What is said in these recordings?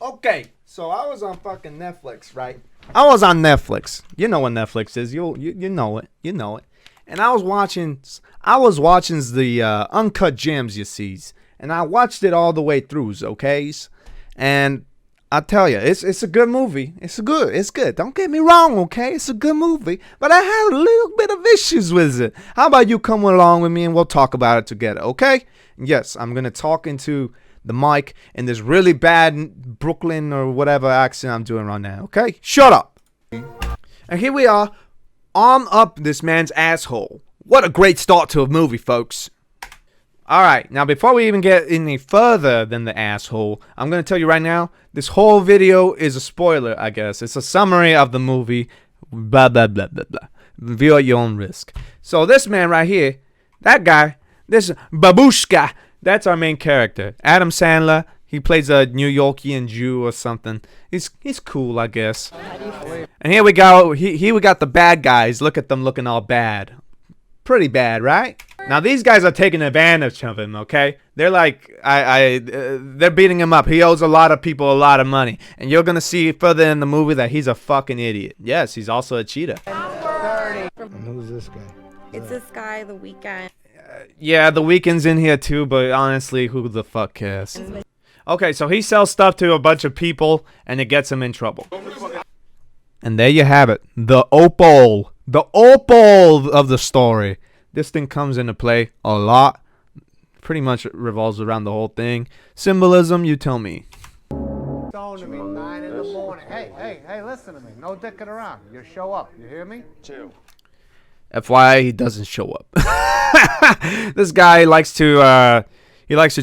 Okay, so I was on fucking Netflix, right? I was on Netflix. You know what Netflix is. You know it. You know it. And I was watching the Uncut Gems, you sees. And I watched it all the way through, okays? And I tell you, it's a good movie. It's good. Don't get me wrong, okay? It's a good movie. But I had a little bit of issues with it. How about you come along with me and we'll talk about it together, okay? Yes, I'm going to talk into the mic in this really bad Brooklyn or whatever accent I'm doing right now, okay? Shut up. And here we are, arm up this man's asshole. What a great start to a movie, folks. Alright, now before we even get any further than the asshole, I'm going to tell you right now, this whole video is a spoiler, I guess. It's a summary of the movie, blah, blah, blah, blah, blah. Review at your own risk. So this man right here, that guy, this Babushka, that's our main character. Adam Sandler, he plays a New Yorkian Jew or something. He's cool, I guess. And here we go, here we got the bad guys. Look at them looking all bad. Pretty bad, right? Now these guys are taking advantage of him, okay? They're like, they're beating him up. He owes a lot of people a lot of money. And you're gonna see further in the movie that he's a fucking idiot. Yes, he's also a cheater. And who's this guy? It's this guy, The Weeknd. Yeah, The Weeknd's in here too, but honestly, who the fuck cares? Okay, so he sells stuff to a bunch of people, and it gets him in trouble. And there you have it. The opal. The opal of the story. This thing comes into play a lot. Pretty much revolves around the whole thing. Symbolism, you tell me. Phone to me 9 in the morning. Hey, listen to me. No dicking around. You show up. You hear me? Chill. FYI, he doesn't show up. This guy likes to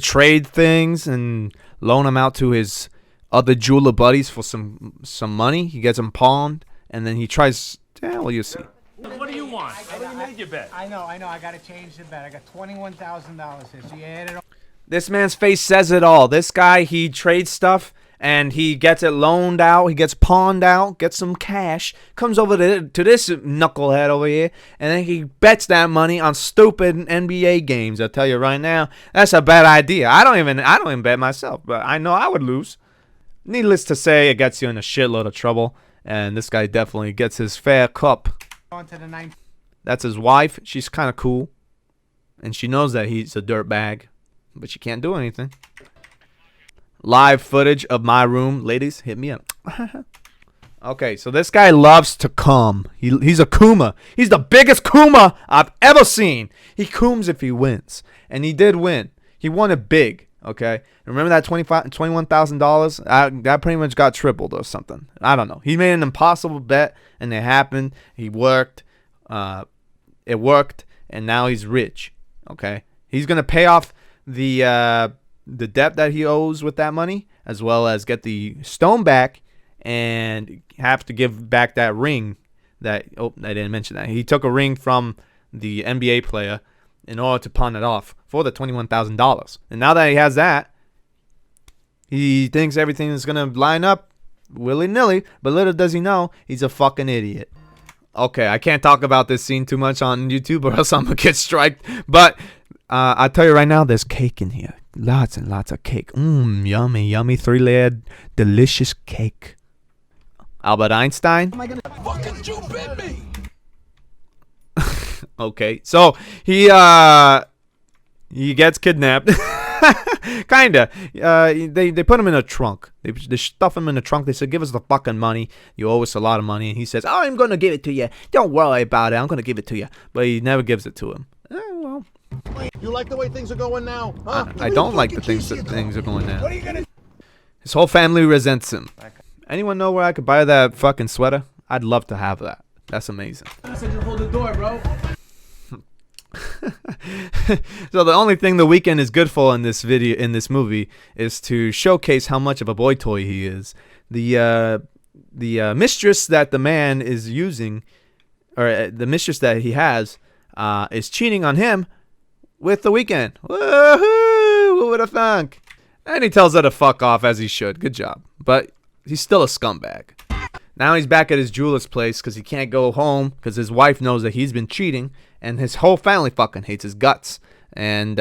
trade things and loan them out to his other jeweler buddies for some money. He gets them pawned, and then he tries. Yeah, well, you see. What do you want? What do you made your bet? I know. I got to change the bet. I got $21,000 here, so you add it all. This man's face says it all. This guy, he trades stuff, and he gets it loaned out. He gets pawned out, gets some cash, comes over to this knucklehead over here, and then he bets that money on stupid NBA games. I'll tell you right now, that's a bad idea. I don't even bet myself, but I know I would lose. Needless to say, it gets you in a shitload of trouble, and this guy definitely gets his fair cup. On to the 9th. That's his wife. She's kind of cool, and she knows that he's a dirtbag, but she can't do anything. Live footage of my room. Ladies, hit me up. Okay, so this guy loves to cum. He's a coomer. He's the biggest coomer I've ever seen. He cooms if he wins. And he did win. He won it big, okay? Remember that $21,000? That pretty much got tripled or something. I don't know. He made an impossible bet, and it happened. He worked. It worked, and now he's rich, okay? He's going to pay off the debt that he owes with that money, as well as get the stone back and have to give back that ring that, oh, I didn't mention that. He took a ring from the NBA player in order to pawn it off for the $21,000. And now that he has that, he thinks everything is going to line up willy-nilly, but little does he know, he's a fucking idiot. Okay, I can't talk about this scene too much on YouTube or else I'm going to get striked, but I'll tell you right now, there's cake in here. Lots and lots of cake. Yummy, yummy, 3-layered, delicious cake. Albert Einstein. Fucking you bit me. Okay, so he gets kidnapped. Kinda. They put him in a trunk. They stuff him in the trunk. They said, "Give us the fucking money. You owe us a lot of money." And he says, "Oh, I'm gonna give it to you. Don't worry about it. I'm gonna give it to you." But he never gives it to him. Well. You like the way things are going now? Huh? I don't like the things that things are going now. What are you gonna? His whole family resents him. Anyone know where I could buy that fucking sweater? I'd love to have that. That's amazing. I said just hold the door, bro. So the only thing The Weeknd is good for in this movie is to showcase how much of a boy toy he is. The mistress that the man is using, or the mistress that he has, is cheating on him with The Weeknd. Woohoo! Who would have thunk? And he tells her to fuck off, as he should. Good job. But he's still a scumbag. Now he's back at his jeweler's place because he can't go home because his wife knows that he's been cheating, and his whole family fucking hates his guts. And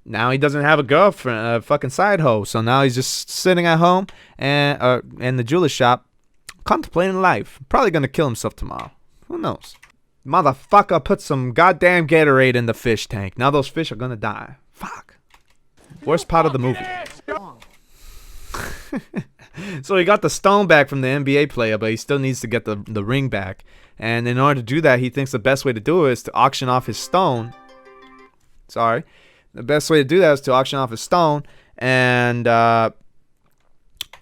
now he doesn't have a girlfriend, a fucking side hoe. So now he's just sitting at home and in the jeweler shop, contemplating life. Probably gonna kill himself tomorrow. Who knows? Motherfucker put some goddamn Gatorade in the fish tank. Now those fish are gonna die. Fuck. Worst part of the movie. So he got the stone back from the NBA player, but he still needs to get the ring back. And in order to do that, he thinks the best way to do it is to auction off his stone. Sorry. The best way to do that is to auction off his stone. And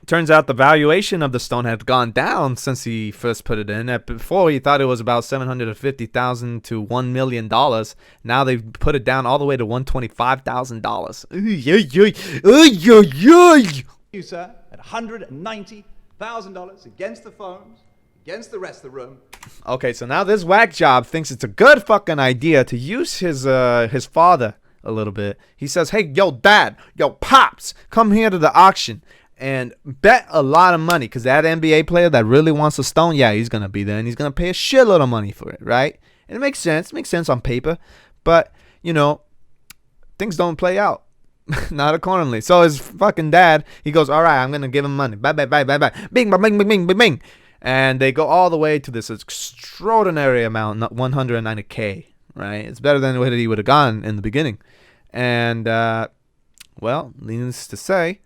turns out the valuation of the stone had gone down since he first put it in. Before, he thought it was about $750,000 to $1 million. Now they've put it down all the way to $125,000. You, sir, at $190,000 against the phones, against the rest of the room. Okay, so now this whack job thinks it's a good fucking idea to use his father a little bit. He says, hey, yo, dad, yo, pops, come here to the auction and bet a lot of money, because that NBA player that really wants a stone, yeah, he's going to be there, and he's going to pay a shitload of money for it, right? And it makes sense. It makes sense on paper. But, you know, things don't play out. Not accordingly. So his fucking dad, he goes, all right, I'm going to give him money. Bye, bye, bye, bye, bye. Bing, bing, bing, bing, bing, bing. And they go all the way to this extraordinary amount, not $190K, right? It's better than what he would have gone in the beginning. And, well, needless to say,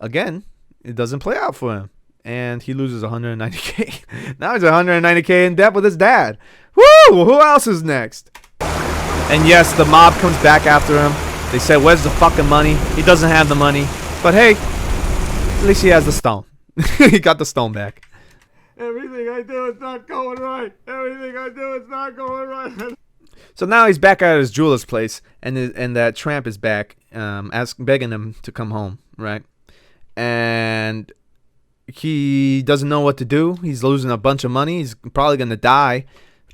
again, it doesn't play out for him. And he loses $190K. Now he's $190K in debt with his dad. Woo! Who else is next? And yes, the mob comes back after him. They say, where's the fucking money? He doesn't have the money. But hey, at least he has the stone. He got the stone back. Everything I do, it's not going right. Everything I do, it's not going right. So now he's back at his jeweler's place, and that tramp is back, begging him to come home, right? And he doesn't know what to do. He's losing a bunch of money. He's probably gonna die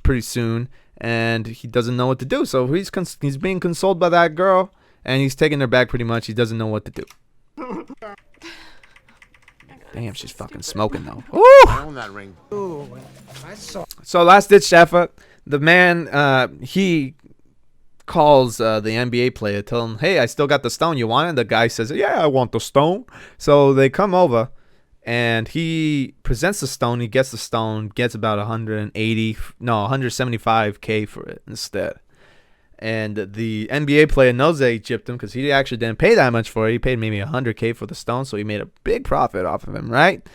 pretty soon, and he doesn't know what to do. So he's being consoled by that girl, and he's taking her back pretty much. He doesn't know what to do. Damn, she's fucking smoking though. Ooh! I own that ring. Ooh, I saw. So last ditch effort. The man, he calls the NBA player, tell him, hey, I still got the stone. You want it? The guy says, yeah, I want the stone. So they come over, and he presents the stone. He gets the stone, gets about 175K for it instead. And the NBA player knows that he gypped him because he actually didn't pay that much for it. He paid maybe 100K for the stone, so he made a big profit off of him, right?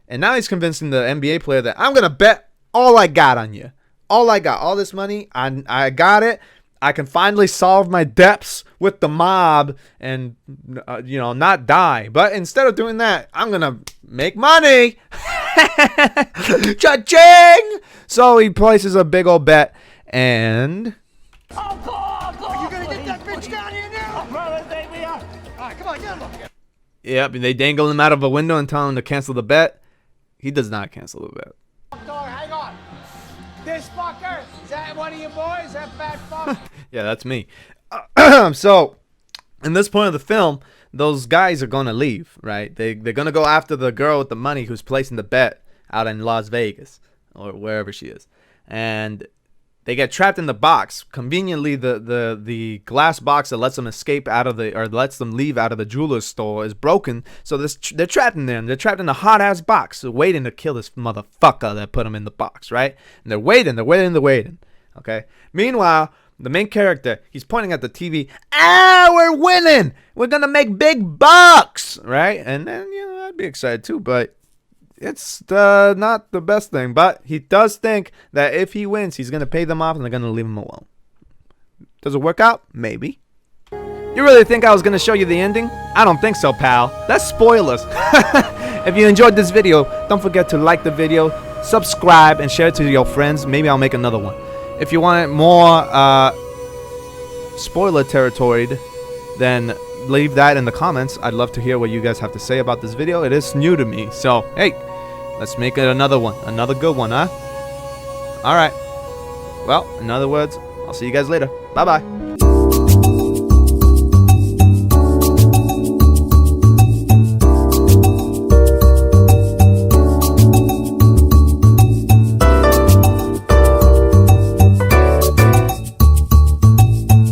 And now he's convincing the NBA player that I'm going to bet all I got on you. All I got, all this money, I got it. I can finally solve my debts with the mob and, you know, not die. But instead of doing that, I'm going to make money. Cha-ching! So he places a big old bet, and... Oh, God! Are you gonna get that bitch down here now? Brother, take me out. All right, come on, get him. Yep, and they dangle him out of a window and tell him to cancel the bet. He does not cancel the bet. Dog, hang on. This fucker, is that one of your boys? That fat fuck? Yeah, that's me. So, in this point of the film, those guys are going to leave, right? They're going to go after the girl with the money who's placing the bet out in Las Vegas or wherever she is. And they get trapped in the box. Conveniently, the glass box that lets them escape out of or lets them leave out of the jeweler's store is broken. So they're trapped in there. They're trapped in a hot ass box, waiting to kill this motherfucker that put them in the box, right? And they're waiting. Okay. Meanwhile, the main character, he's pointing at the TV. We're winning. We're gonna make big bucks, right? And then I'd be excited too, but it's not the best thing. But he does think that if he wins, he's going to pay them off and they're going to leave him alone. Does it work out? Maybe. You really think I was going to show you the ending? I don't think so, pal. That's spoilers. If you enjoyed this video, don't forget to like the video, subscribe, and share it to your friends. Maybe I'll make another one. If you want it more spoiler territory, then leave that in the comments. I'd love to hear what you guys have to say about this video. It is new to me, so hey, let's make it another one, another good one, huh? All right, well, in other words, I'll see you guys later. Bye bye.